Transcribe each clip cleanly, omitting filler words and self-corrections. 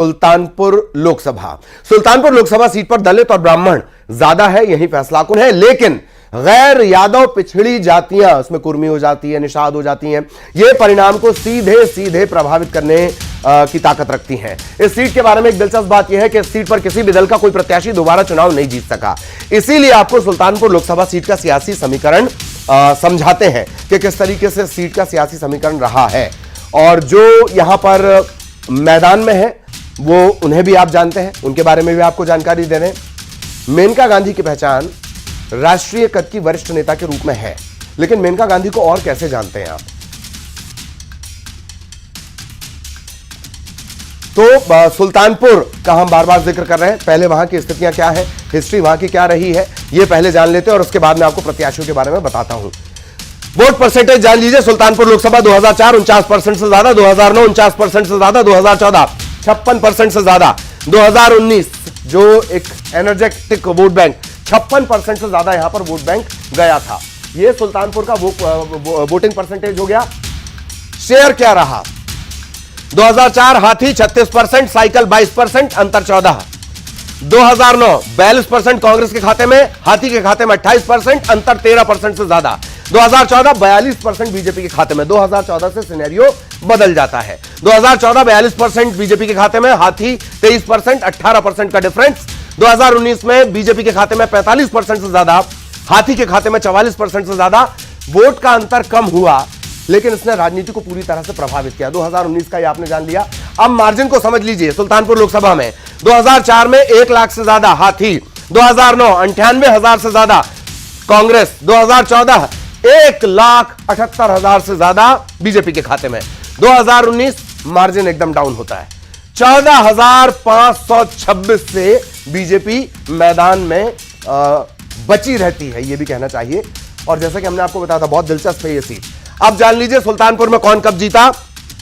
Sultanpur Lok Sabha seat पर दलित और ब्राह्मण ज्यादा है, यही फैसलाकुन है। लेकिन गैर यादव पिछड़ी जातियां, उसमें कुर्मी हो जाती है, निषाद हो जाती हैं, ये परिणाम को सीधे सीधे प्रभावित करने की ताकत रखती हैं। इस सीट के बारे में एक दिलचस्प बात यह है कि इस सीट पर किसी भी दल का कोई प्रत्याशी दोबारा चुनाव नहीं जीत सका। इसीलिए आपको सुल्तानपुर लोकसभा सीट का सियासी समीकरण समझाते हैं कि किस तरीके से सीट का सियासी समीकरण रहा है। और जो यहां पर मैदान में है वो उन्हें भी आप जानते हैं, उनके बारे में भी आपको जानकारी दे रहे हैं। मेनका गांधी की पहचान राष्ट्रीय कद की वरिष्ठ नेता के रूप में है, लेकिन मेनका गांधी को और कैसे जानते हैं आप? तो सुल्तानपुर का हम बार बार जिक्र कर रहे हैं, पहले वहां की स्थितियां क्या है, हिस्ट्री वहां की क्या रही है, ये पहले जान लेते हैं और उसके बाद में आपको प्रत्याशियों के बारे में बताता हूं। वोट परसेंटेज जान लीजिए। सुल्तानपुर लोकसभा 2004 49% से ज्यादा, 2009 49% से ज्यादा, 2014 56% से ज्यादा, 2019 जो एक एनर्जेटिक वोट बैंक 56% से ज्यादा यहां पर वोट बैंक गया था। यह सुल्तानपुर का वोटिंग परसेंटेज हो गया। शेयर क्या रहा? 2004 हाथी 36%, साइकिल 22%, अंतर 14। 2009 42% कांग्रेस के खाते में, हाथी के खाते में 28%, अंतर 13% से ज्यादा। 2014 42% बीजेपी के खाते में। 2014 से सिनेरियो बदल जाता है। 2014 42% बीजेपी के खाते में, हाथी 23%, 18% का डिफरेंस। 2019 में बीजेपी के खाते में 45% से ज्यादा, हाथी के खाते में 44% से ज्यादा। वोट का अंतर कम हुआ, लेकिन इसने राजनीति को पूरी तरह से प्रभावित किया। 2019 का ये आपने जान लिया। अब मार्जिन को समझ लीजिए। सुल्तानपुर लोकसभा में 2004 में 1 लाख से ज्यादा हाथी, 2009 98,000 से ज्यादा कांग्रेस, 2014 1,78,000 से ज्यादा बीजेपी के खाते में। 2019 मार्जिन एकदम डाउन होता है, 14,526 से बीजेपी मैदान में बची रहती है, यह भी कहना चाहिए। और जैसा कि हमने आपको बताया था, बहुत दिलचस्प है यह सीट। अब जान लीजिए सुल्तानपुर में कौन कब जीता।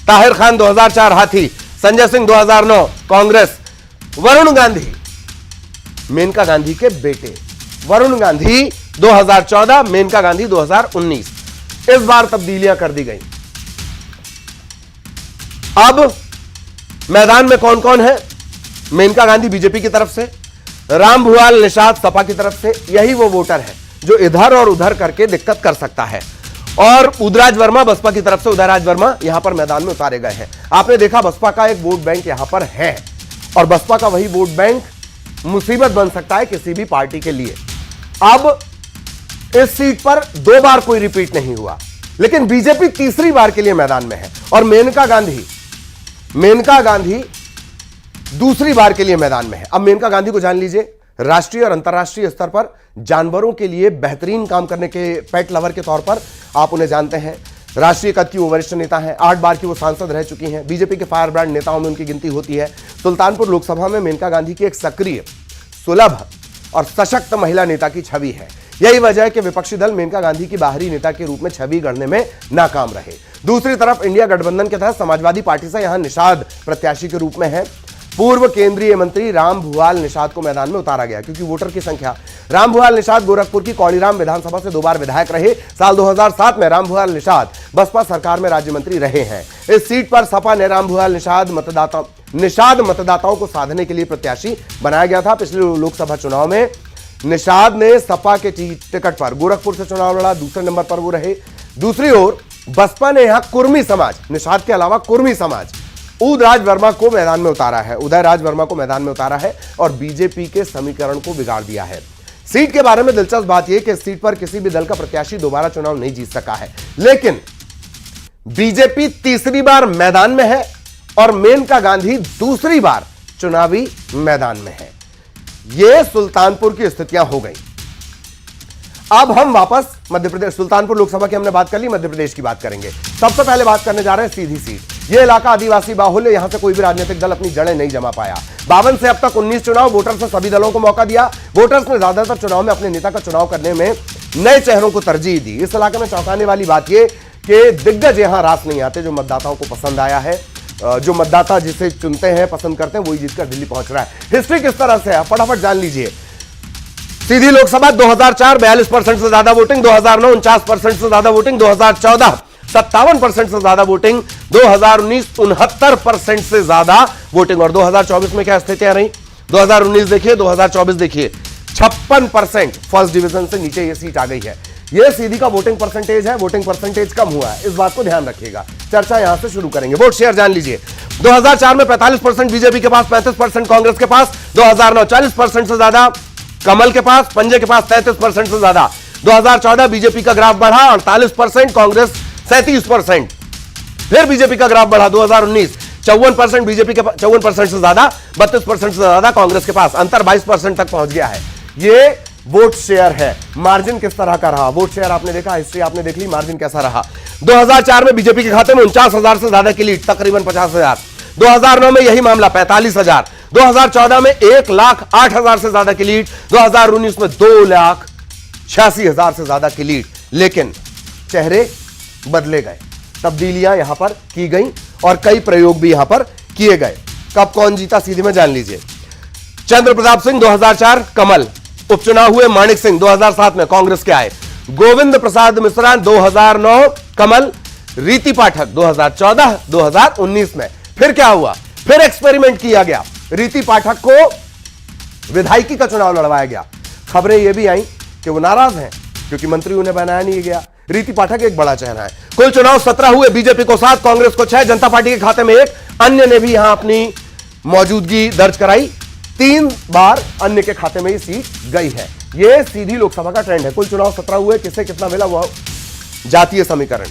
ताहिर खान 2004 हाथी, संजय सिंह 2009 कांग्रेस, वरुण गांधी मेनका गांधी के बेटे, वरुण गांधी 2014, मेनका गांधी 2019। इस बार तब्दीलियां कर दी गई। अब मैदान में कौन कौन है? मेनका गांधी बीजेपी की तरफ से, रामभुआल निषाद सपा की तरफ से। यही वो वोटर है जो इधर और उधर करके दिक्कत कर सकता है। और उदयराज वर्मा बसपा की तरफ से, उदयराज वर्मा यहां पर मैदान में उतारे गए हैं। आपने देखा बसपा का एक वोट बैंक यहां पर है, और बसपा का वही वोट बैंक मुसीबत बन सकता है किसी भी पार्टी के लिए। अब इस सीट पर 2 बार कोई रिपीट नहीं हुआ, लेकिन बीजेपी तीसरी बार के लिए मैदान में है, और मेनका गांधी दूसरी बार के लिए मैदान में है। अब मेनका गांधी को जान लीजिए। राष्ट्रीय और अंतर्राष्ट्रीय स्तर पर जानवरों के लिए बेहतरीन काम करने के पेट लवर के तौर पर आप उन्हें जानते हैं। राष्ट्रीय कद की वो वरिष्ठ नेता हैं, 8 बार की वो सांसद रह चुकी हैं। बीजेपी के फायर ब्रांड नेताओं में उनकी गिनती होती है। सुल्तानपुर लोकसभा में मेनका गांधी की एक सक्रिय, सुलभ और सशक्त महिला नेता की छवि है। यही वजह है कि विपक्षी दल मेनका गांधी की बाहरी नेता के रूप में छवि गढ़ने में नाकाम रहे। दूसरी तरफ इंडिया गठबंधन के तहत समाजवादी पार्टी से यहां निषाद प्रत्याशी के रूप में है। पूर्व केंद्रीय मंत्री रामभुआल निषाद को मैदान में उतारा गया, क्योंकि वोटर की संख्या। रामभुआल निषाद गोरखपुर की कौड़ीराम विधानसभा से 2 बार विधायक रहे। साल 2007 में रामभुआल निषाद बसपा सरकार में राज्य मंत्री रहे हैं। इस सीट पर सपा ने रामभुआल निषाद मतदाताओं को साधने के लिए प्रत्याशी बनाया गया था। पिछले लोकसभा चुनाव में निषाद ने सपा के टिकट पर गोरखपुर से चुनाव लड़ा, दूसरे नंबर पर वो रहे। दूसरी ओर बसपा ने यहां कुर्मी समाज, निषाद के अलावा कुर्मी समाज, उदयराज वर्मा को मैदान में उतारा है, और बीजेपी के समीकरण को बिगाड़ दिया है। सीट के बारे में दिलचस्प बात यह कि इस सीट पर किसी भी दल का प्रत्याशी दोबारा चुनाव नहीं जीत सका है, लेकिन बीजेपी तीसरी बार मैदान में है और मेनका गांधी दूसरी बार चुनावी मैदान में है। यह सुल्तानपुर की स्थितियां हो गई। अब हम वापस मध्य प्रदेश, सुल्तानपुर लोकसभा की हमने बात कर ली, मध्य प्रदेश की बात करेंगे। सबसे पहले बात करने जा रहे हैं सीधी सीट। यह इलाका आदिवासी बाहुल्य, यहां से कोई भी राजनीतिक दल अपनी जड़ें नहीं जमा पाया। 52 से अब तक 19 चुनाव, वोटर्स ने सभी दलों को मौका दिया। वोटर्स ने ज्यादातर चुनाव में अपने नेता का चुनाव करने में नए चेहरों को तरजीह दी। इस इलाके में चौंकाने वाली बात यह कि दिग्गज यहां रास नहीं आते, जो मतदाताओं को पसंद आया है। जो मतदाता जिसे चुनते हैं, पसंद करते हैं, वही जीतकर दिल्ली पहुंच रहा है। हिस्ट्री किस तरह से है फटाफट जान लीजिए। सीधी लोकसभा 2004 42% से ज्यादा वोटिंग, 2009 49% से ज्यादा वोटिंग, 2014 57% से ज्यादा वोटिंग, 2019 69% से ज्यादा वोटिंग। और 2024 में क्या स्थितियां रही, 2019 देखिए, 2024 देखिए, 56% फर्स्ट डिवीजन से नीचे ये सीट आ गई है। ये सीधी का वोटिंग परसेंटेज है, वोटिंग परसेंटेज कम हुआ है, इस बात को ध्यान रखिएगा। चर्चा यहां से शुरू करेंगे। वोट शेयर जान लीजिए, 2004 में 45% बीजेपी के पास, 35% कांग्रेस के पास, 2009 40% से ज्यादा कमल के पास, पंजे के पास 33% से ज्यादा। 2014 बीजेपी का ग्राफ बढ़ा 48%, कांग्रेस 37%। फिर बीजेपी का ग्राफ बढ़ा 2019 54% बीजेपी के 54% से ज्यादा, 32% से ज्यादा कांग्रेस के पास, अंतर 22% तक पहुंच गया है। ये वोट शेयर है। मार्जिन किस तरह का रहा, वोट शेयर आपने देखा, हिस्ट्री आपने देख ली, मार्जिन कैसा रहा। 2004 में बीजेपी के खाते में 49,000 से ज्यादा की लीड, तकरीबन 50,000। 2009 में यही मामला 45,000। 2014 में 1,08,000 से ज्यादा की लीड, 2019 में 2,86,000 से ज्यादा की लीड। लेकिन चेहरे बदले गए, तब्दीलियां यहां पर की गई और कई प्रयोग भी यहां पर किए गए। कब कौन जीता सीधे में जान लीजिए। चंद्र प्रताप सिंह 2004 कमल, उपचुनाव हुए माणिक सिंह 2007 में कांग्रेस के आए, गोविंद प्रसाद मिश्रा 2009 कमल, रीति पाठक 2014 2019 में। फिर क्या हुआ, फिर एक्सपेरिमेंट किया गया, रीति पाठक को विधायकी का चुनाव लड़वाया गया। खबरें यह भी आई कि वो नाराज हैं क्योंकि मंत्री उन्हें बनाया नहीं गया। रीति पाठक एक बड़ा चेहरा है। कुल चुनाव 17 हुए, बीजेपी को 7, कांग्रेस को 6, जनता पार्टी के खाते में 1, अन्य ने भी यहां अपनी मौजूदगी दर्ज कराई। 3 बार अन्य के खाते में ही सीट गई है। यह सीधी लोकसभा का ट्रेंड है। कुल चुनाव 17 हुए, किसे कितना मिला वह जातीय समीकरण।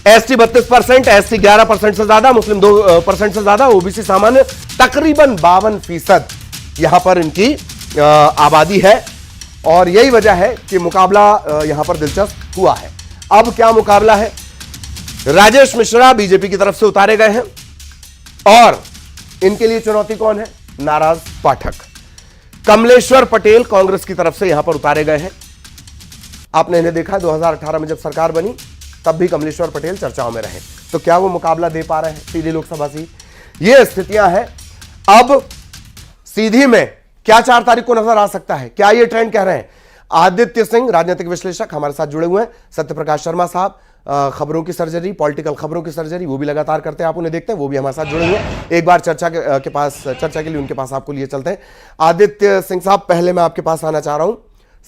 एसटी 32%, एससी 11% से ज्यादा, मुस्लिम 2% से ज्यादा, ओबीसी सामान्य तकरीबन 52% यहां पर इनकी आबादी है। और यही वजह है कि मुकाबला यहां पर दिलचस्प हुआ है। अब क्या मुकाबला है, राजेश मिश्रा बीजेपी की तरफ से उतारे गए हैं और इनके लिए चुनौती कौन है, नाराज पाठक। कमलेश्वर पटेल कांग्रेस की तरफ से यहां पर उतारे गए हैं। आपने इन्हें देखा 2018 में जब सरकार बनी तब भी कमलेश्वर पटेल चर्चाओं में रहे। तो क्या वो मुकाबला दे पा रहे हैं सीधी लोकसभा से? ये स्थितियां हैं। अब सीधी में क्या 4 तारीख को नजर आ सकता है, क्या ये ट्रेंड कह रहे हैं? आदित्य सिंह राजनीतिक विश्लेषक हमारे साथ जुड़े हुए हैं, सत्यप्रकाश शर्मा साहब खबरों की सर्जरी, पॉलिटिकल खबरों की सर्जरी वो भी लगातार करते हैं, आप उन्हें देखते हैं, वो भी हमारे साथ जुड़े हुए हैं। एक बार चर्चा के लिए उनके पास आपको लिए चलते हैं। आदित्य सिंह साहब, पहले मैं आपके पास आना चाह रहा हूं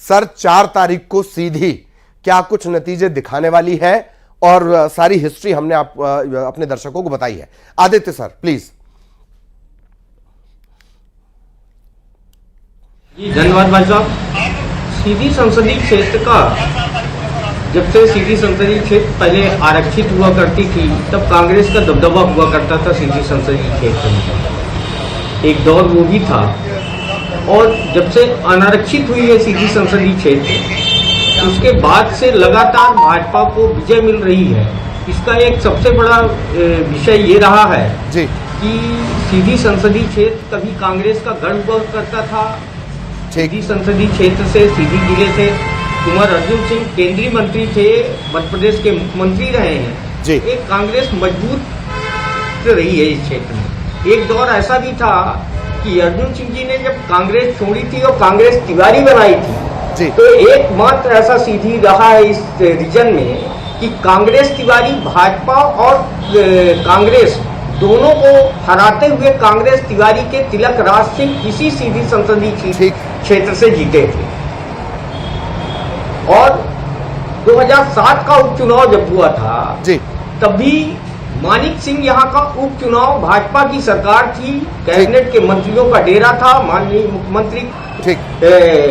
सर, 4 तारीख को सीधी क्या कुछ नतीजे दिखाने वाली है? और सारी हिस्ट्री हमने अपने दर्शकों को बताई है। Aditya sir please. धन्यवाद भाई साहब। सीधी संसदीय क्षेत्र का, जब से सीधी संसदीय क्षेत्र पहले आरक्षित हुआ करती थी तब कांग्रेस का दबदबा हुआ करता था सीधी संसदीय क्षेत्र में, एक दौर वो भी था। और जब से अनारक्षित हुई है सीधी संसदीय क्षेत्र, उसके बाद से लगातार भाजपा को विजय मिल रही है। इसका एक सबसे बड़ा विषय ये रहा है जी कि सीधी संसदीय क्षेत्र कभी कांग्रेस का गढ़ हुआ करता था। सीधी संसदीय क्षेत्र से, सीधी जिले से कुंवर अर्जुन सिंह केंद्रीय मंत्री थे, मध्य प्रदेश के मुख्यमंत्री रहे हैं जी। एक कांग्रेस मजबूत रही है इस क्षेत्र में। एक दौर ऐसा भी था कि अर्जुन सिंह जी ने जब कांग्रेस छोड़ी थी और कांग्रेस तिवारी बनाई थी जी, तो एकमात्र ऐसा सीधी रहा है इस रीजन में कि कांग्रेस तिवारी भाजपा और कांग्रेस दोनों को हराते हुए कांग्रेस तिवारी के तिलक राज सिंह इसी सीधी संसदीय क्षेत्र से जीते थे। और 2007 का उपचुनाव जब हुआ था जी, तभी मानिक सिंह यहाँ का उपचुनाव, भाजपा की सरकार थी, कैबिनेट के मंत्रियों का डेरा था, माननीय मुख्यमंत्री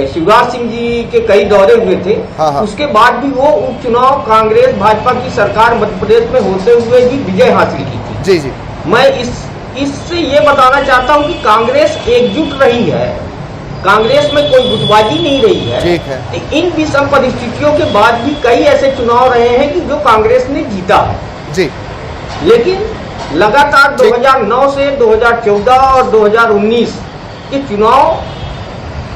शिवराज सिंह जी के कई दौरे हुए थे। हाँ। उसके बाद भी वो उपचुनाव कांग्रेस भाजपा की सरकार मध्य प्रदेश में होते हुए ही विजय हासिल की थी। जी जी, मैं इससे ये बताना चाहता हूँ कि कांग्रेस एकजुट रही है, कांग्रेस में कोई गुटबाजी नहीं रही है। ठीक है। तो इन विषम परिस्थितियों के बाद भी कई ऐसे चुनाव रहे हैं कि जो कांग्रेस ने जीता है जी, लेकिन लगातार 2009 से 2014 और 2019 के चुनाव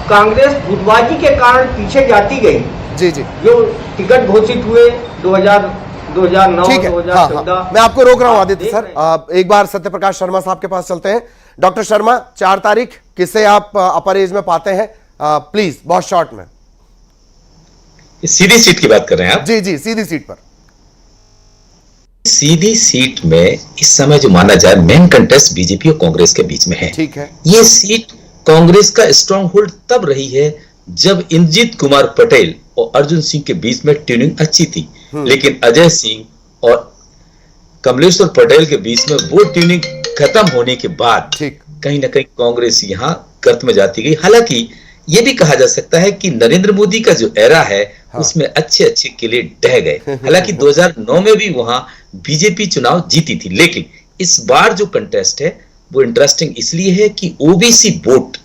कांग्रेस गुटबाजी के कारण पीछे जाती गई। जी जी, जो टिकट घोषित हुए 2009 ठीक है। 2014। हाँ, मैं आपको रोक रहा हूं आदित्य सर। एक बार सत्यप्रकाश शर्मा साहब के पास चलते हैं। डॉक्टर शर्मा, 4 तारीख किसे आप अपर एज में पाते हैं? प्लीज बहुत शॉर्ट में। सीधी सीट की बात कर रहे हैं आप? जी जी, सीधी सीट पर। सीधी सीट में इस समय जो माना जाए मेन कंटेस्ट बीजेपी और कांग्रेस के बीच में है। ठीक है। ये सीट कांग्रेस का स्ट्रॉन्ग होल्ड तब रही है जब इंद्रजीत कुमार पटेल और अर्जुन सिंह के बीच में ट्यूनिंग अच्छी थी, लेकिन अजय सिंह और कमलेश्वर पटेल के बीच में वो ट्यूनिंग खत्म होने के बाद कहीं ना कहीं कांग्रेस यहां गर्त में जाती गई। हालांकि ये भी कहा जा सकता है कि नरेंद्र मोदी का जो एरा है उसमें अच्छे अच्छे किले ढह गए। हालांकि 2009 में भी वहां बीजेपी चुनाव जीती थी, लेकिन इस बार जो कंटेस्ट है वो इंटरेस्टिंग इसलिए है कि ओबीसी वोट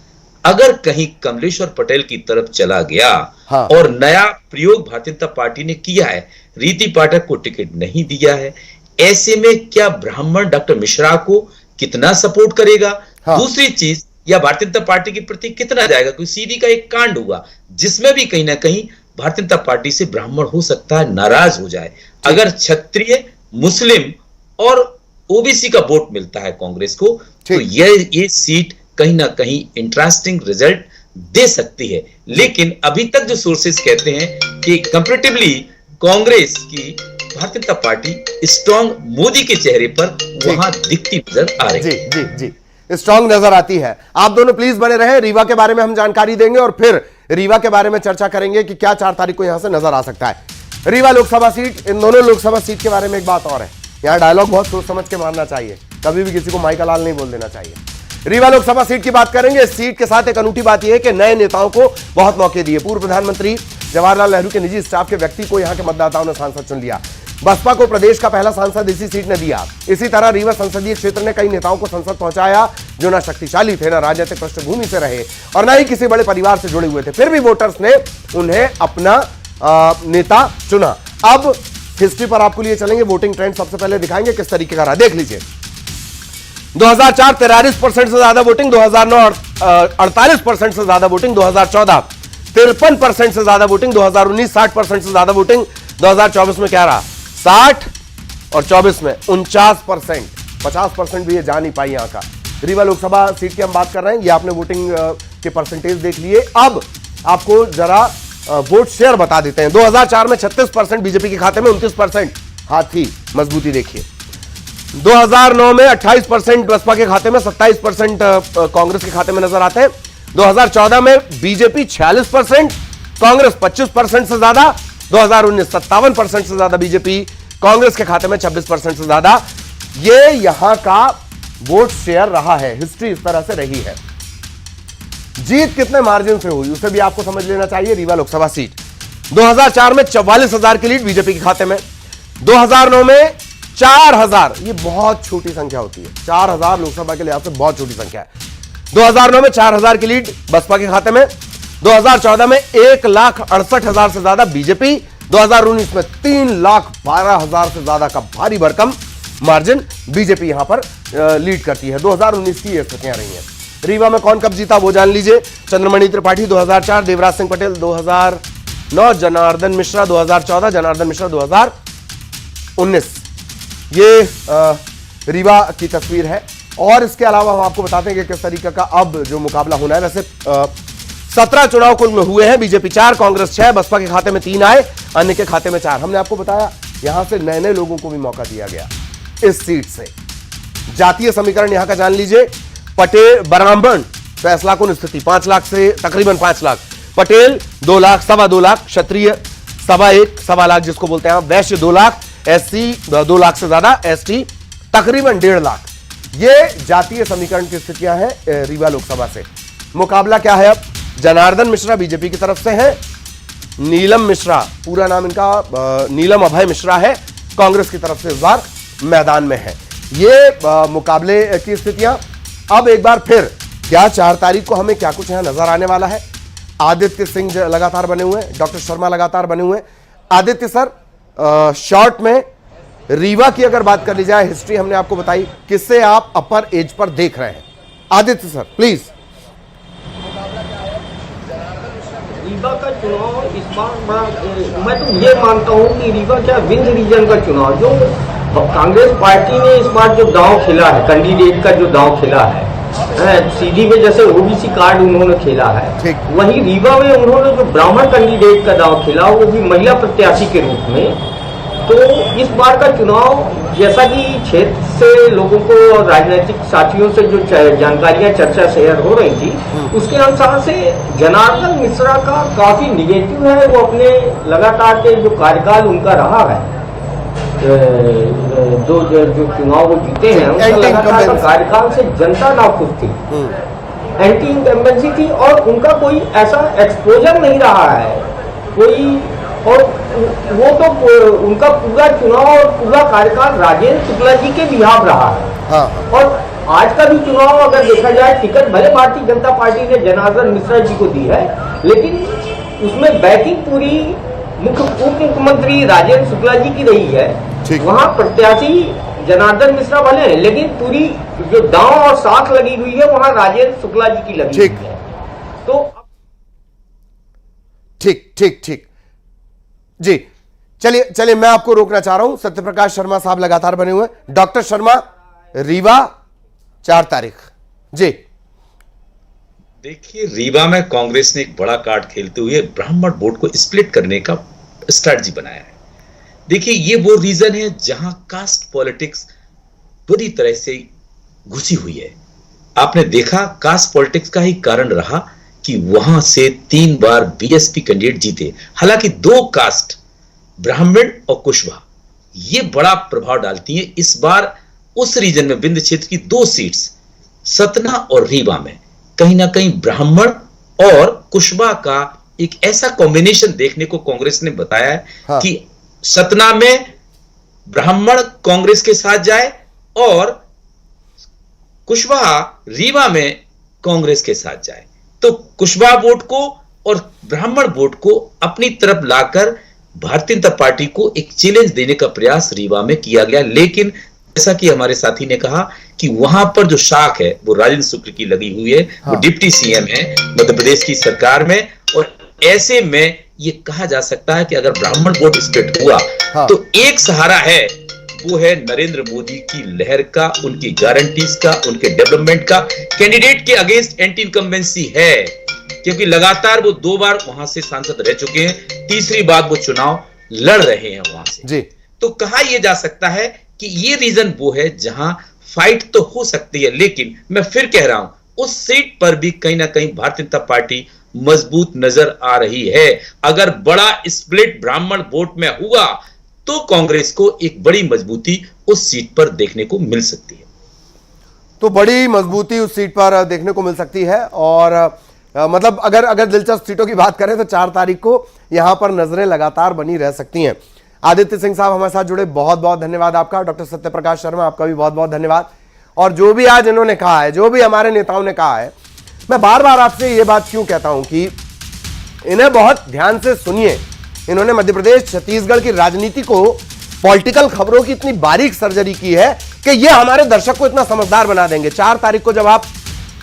अगर कहीं कमलेश्वर पटेल की तरफ चला गया और नया प्रयोग भारतीय जनता पार्टी ने किया है, रीति पाठक को टिकट नहीं दिया है, ऐसे में क्या ब्राह्मण डॉक्टर मिश्रा को कितना सपोर्ट करेगा? दूसरी चीज, या भारतीय जनता पार्टी के प्रति कितना जाएगा? क्योंकि सीडी का एक कांड हुआ जिसमें भी कहीं ना कहीं भारतीय जनता पार्टी से ब्राह्मण हो सकता है नाराज हो जाए। अगर क्षत्रिय, मुस्लिम और ओबीसी का वोट मिलता है कांग्रेस को, तो ये सीट कहीं ना कहीं इंटरेस्टिंग रिजल्ट दे सकती है। लेकिन अभी तक जो सोर्सेस कहते हैं कि कंपैरेटिवली कांग्रेस की भारतीय जनता पार्टी स्ट्रॉन्ग मोदी के चेहरे पर वहां दिखती नजर आ रही है। जी जी जी, स्ट्रॉन्ग नजर आती है। आप दोनों प्लीज बने रहे, रीवा के बारे में हम जानकारी देंगे और फिर रीवा के बारे में चर्चा करेंगे कि क्या 4 तारीख को यहां से नजर आ सकता है। रीवा लोकसभा सीट, इन दोनों लोकसभा सीट के बारे में एक बात और है, यहां डायलॉग बहुत सोच समझ के मारना चाहिए, कभी भी किसी को माइका लाल नहीं बोल देना चाहिए। रीवा लोकसभा सीट की बात करेंगे। इस सीट के साथ एक अनूठी बात यह है कि नए नेताओं को बहुत मौके दिए। पूर्व प्रधानमंत्री जवाहरलाल नेहरू के निजी स्टाफ के व्यक्ति को यहां के मतदाताओं ने सांसद चुन लिया। बसपा को प्रदेश का पहला सांसद इसी सीट ने दिया। इसी तरह रीवा संसदीय क्षेत्र ने कई नेताओं को संसद पहुंचाया जो न शक्तिशाली थे, न राजनीतिक पृष्ठभूमि से रहे और न ही किसी बड़े परिवार से जुड़े हुए थे। फिर भी वोटर्स ने उन्हें अपना नेता चुना। अब हिस्ट्री पर आपको लिए चलेंगे, वोटिंग ट्रेंड सबसे पहले दिखाएंगे किस तरीके का रहा, देख लीजिए। 2004 43% से ज्यादा वोटिंग, 2009 48% से ज्यादा वोटिंग, 2014 53% से ज्यादा वोटिंग, 2019 60% से ज्यादा वोटिंग, 2024 में क्या रहा 60 और 24 में 49%, 50% भी ये जा नहीं पाई यहां का। रीवा लोकसभा सीट की हम बात कर रहे हैं, ये आपने वोटिंग के परसेंटेज देख लिए। अब आपको जरा वोट शेयर बता देते हैं। 2004 में 36% बीजेपी के खाते में, 29% हाथ थी, मजबूती देखिए। 2009 में 28% बसपा के खाते में, 27% कांग्रेस के खाते में नजर आते हैं। 2014 में बीजेपी 46%, कांग्रेस 25% से ज्यादा। 2019 57% से ज्यादा बीजेपी, कांग्रेस के खाते में 26% से ज्यादा। ये यहां का वोट शेयर रहा है, हिस्ट्री इस तरह से रही है। जीत कितने मार्जिन से हुई उसे भी आपको समझ लेना चाहिए। रीवा लोकसभा सीट 2004 में 44,000 की लीड बीजेपी के खाते में, 2009 में 4000, ये बहुत छोटी संख्या होती है, 4000 लोकसभा के लिहाज से बहुत छोटी संख्या है। 2009 में 4000 की लीड बसपा के खाते में, 2014 में 1,68,000 से ज्यादा बीजेपी, 2019 में 3,12,000 से ज्यादा का भारी भरकम मार्जिन बीजेपी यहां पर लीड करती है। 2019 की ये स्थितियां रही हैं। रीवा में कौन कब जीता वो जान लीजिए। चंद्रमणि त्रिपाठी 2004, देवराज सिंह पटेल 2009, जनार्दन मिश्रा 2014, जनार्दन मिश्रा 2019। ये रीवा की तस्वीर है। और इसके अलावा हम आपको बताते हैं कि किस तरीके का अब जो मुकाबला होना है। वैसे 17 चुनाव कुल हुए हैं, बीजेपी 4, कांग्रेस 6, बसपा के खाते में 3 आए, अन्य के खाते में 4। हमने आपको बताया यहां से नए नए लोगों को भी मौका दिया गया इस सीट से। जातीय समीकरण यहां का जान लीजिए। पटेल ब्राह्मण फैसला कुन स्थिति 5 लाख से तकरीबन 5 लाख, पटेल 2 लाख, 2.25 लाख, क्षत्रिय 1.25 लाख जिसको बोलते हैं, वैश्य 2 लाख, एससी 2 लाख से ज्यादा, एसटी तकरीबन 1.5 लाख। ये जातीय समीकरण की स्थितियां हैं रीवा लोकसभा से। मुकाबला क्या है अब? जनार्दन मिश्रा बीजेपी की तरफ से है, नीलम मिश्रा, पूरा नाम इनका नीलम अभय मिश्रा है, कांग्रेस की तरफ से इस बार मैदान में है। ये मुकाबले की स्थितियां। अब एक बार फिर क्या 4 तारीख को हमें क्या कुछ यहां नजर आने वाला है। आदित्य सिंह लगातार बने हुए हैं, डॉक्टर शर्मा लगातार बने हुए हैं। आदित्य सर, शॉर्ट में रीवा की अगर बात कर ली जाए, हिस्ट्री हमने आपको बताई, किससे आप अपर एज पर देख रहे हैं? Aditya sir please. रीवा का चुनाव इस बार बड़ा, मैं तो ये मानता हूँ कि रीवा क्या विंध्य रीजन का चुनाव, जो कांग्रेस पार्टी ने इस बार जो दांव खेला है, कैंडिडेट का जो दांव खेला है, सीधी में जैसे ओबीसी कार्ड उन्होंने खेला है, वही रीवा में उन्होंने जो ब्राह्मण कैंडिडेट का दांव खेला, वो भी महिला प्रत्याशी के रूप में, तो इस बार का चुनाव, जैसा कि क्षेत्र से लोगों को और राजनीतिक साथियों से जो जानकारियां चर्चा शेयर हो रही थी, उसके अनुसार से जनार्दन मिश्रा का काफी निगेटिव है। वो अपने लगातार के जो कार्यकाल उनका रहा है, जो चुनाव वो जीते हैं, उनका लगातार का कार्यकाल से जनता नाखुश थी, एंटी इनकम्बेंसी थी, और उनका कोई ऐसा एक्सपोजर नहीं रहा है कोई। और वो तो उनका पूरा चुनाव और पूरा कार्यकाल राजेंद्र शुक्ला जी के बिहाफ रहा है। हाँ। और आज का भी चुनाव अगर देखा जाए, टिकट भले भारतीय जनता पार्टी ने जनार्दन मिश्रा जी को दी है, लेकिन उसमें बैकिंग पूरी उप मुख्यमंत्री राजेंद्र शुक्ला जी की रही है। वहाँ प्रत्याशी जनार्दन मिश्रा भले हैं, लेकिन पूरी जो दांव और साख लगी हुई है वहाँ राजेंद्र शुक्ला जी की लगी हुई है। तो ठीक जी, चलिए मैं आपको रोकना चाह रहा हूं। सत्यप्रकाश शर्मा साहब लगातार बने हुए। डॉक्टर शर्मा, रीवा 4 तारीख जी। देखिए, रीवा में कांग्रेस ने एक बड़ा कार्ड खेलते हुए ब्राह्मण वोट को स्प्लिट करने का स्ट्रैटेजी बनाया है। देखिए, ये वो रीजन है जहां कास्ट पॉलिटिक्स बुरी तरह से घुसी हुई है। आपने देखा, कास्ट पॉलिटिक्स का ही कारण रहा कि वहां से 3 बार बीएसपी कैंडिडेट जीते। हालांकि 2 कास्ट, ब्राह्मण और कुशवाहा, ये बड़ा प्रभाव डालती हैं। इस बार उस रीजन में विंध्य क्षेत्र की 2 सीट्स, सतना और रीवा में, कहीं ना कहीं ब्राह्मण और कुशवाहा का एक ऐसा कॉम्बिनेशन देखने को कांग्रेस ने बताया है। हाँ। कि सतना में ब्राह्मण कांग्रेस के साथ जाए और कुशवाहा रीवा में कांग्रेस के साथ जाए, तो कुशवाहा वोट को और ब्राह्मण वोट को अपनी तरफ लाकर भारतीय जनता पार्टी को एक चैलेंज देने का प्रयास रीवा में किया गया। लेकिन जैसा कि हमारे साथी ने कहा कि वहां पर जो शाख है वो राजेंद्र शुक्ल की लगी हुई है। हाँ। वो डिप्टी सीएम है मध्य प्रदेश की सरकार में, और ऐसे में ये कहा जा सकता है कि अगर ब्राह्मण वोट स्प्लिट हुआ, हाँ, तो एक सहारा है, वो है नरेंद्र मोदी की लहर का, उनकी गारंटीज का, उनके डेवलपमेंट का। कैंडिडेट के अगेंस्ट एंटी इनकम्बेंसी है, क्योंकि लगातार वो 2 बार वहां से सांसद रह चुके हैं, तीसरी बार वो चुनाव लड़ रहे हैं वहां से जी। तो कहा यह जा सकता है कि ये रीजन वो है जहां फाइट तो हो सकती है, लेकिन मैं फिर कह रहा हूं, उस सीट पर भी कहीं ना कहीं भारतीय जनता पार्टी मजबूत नजर आ रही है। अगर बड़ा स्प्लिट ब्राह्मण वोट में हुआ तो कांग्रेस को एक बड़ी मजबूती उस सीट पर देखने को मिल सकती है। तो बड़ी मजबूती उस सीट पर देखने को मिल सकती है। और मतलब अगर दिलचस्प सीटों की बात करें तो 4 तारीख को यहां पर नजरें लगातार बनी रह सकती हैं। आदित्य सिंह साहब हमारे साथ जुड़े, बहुत बहुत धन्यवाद आपका। डॉक्टर सत्यप्रकाश शर्मा, आपका भी बहुत बहुत धन्यवाद। और जो भी आज इन्होंने कहा है, जो भी हमारे नेताओं ने कहा है, मैं बार बार आपसे ये बात क्यों कहता हूं कि इन्हें बहुत ध्यान से सुनिए। इन्होंने मध्य प्रदेश, छत्तीसगढ़ की राजनीति को, पॉलिटिकल खबरों की इतनी बारीक सर्जरी की है कि ये हमारे दर्शक को इतना समझदार बना देंगे। 4 तारीख को जब आप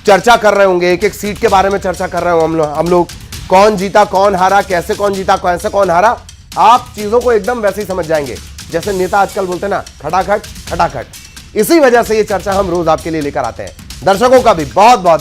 चर्चा कर रहे होंगे, एक एक सीट के बारे में चर्चा कर रहे हो हम लोग, कौन जीता, कौन हारा, कैसे कौन जीता, कैसे कौन हारा, आप चीजों को एकदम वैसे ही समझ जाएंगे जैसे नेता आजकल बोलते हैं ना, खटाखट खटाखट। इसी वजह से ये चर्चा हम रोज आपके लिए लेकर आते हैं। दर्शकों का भी बहुत बहुत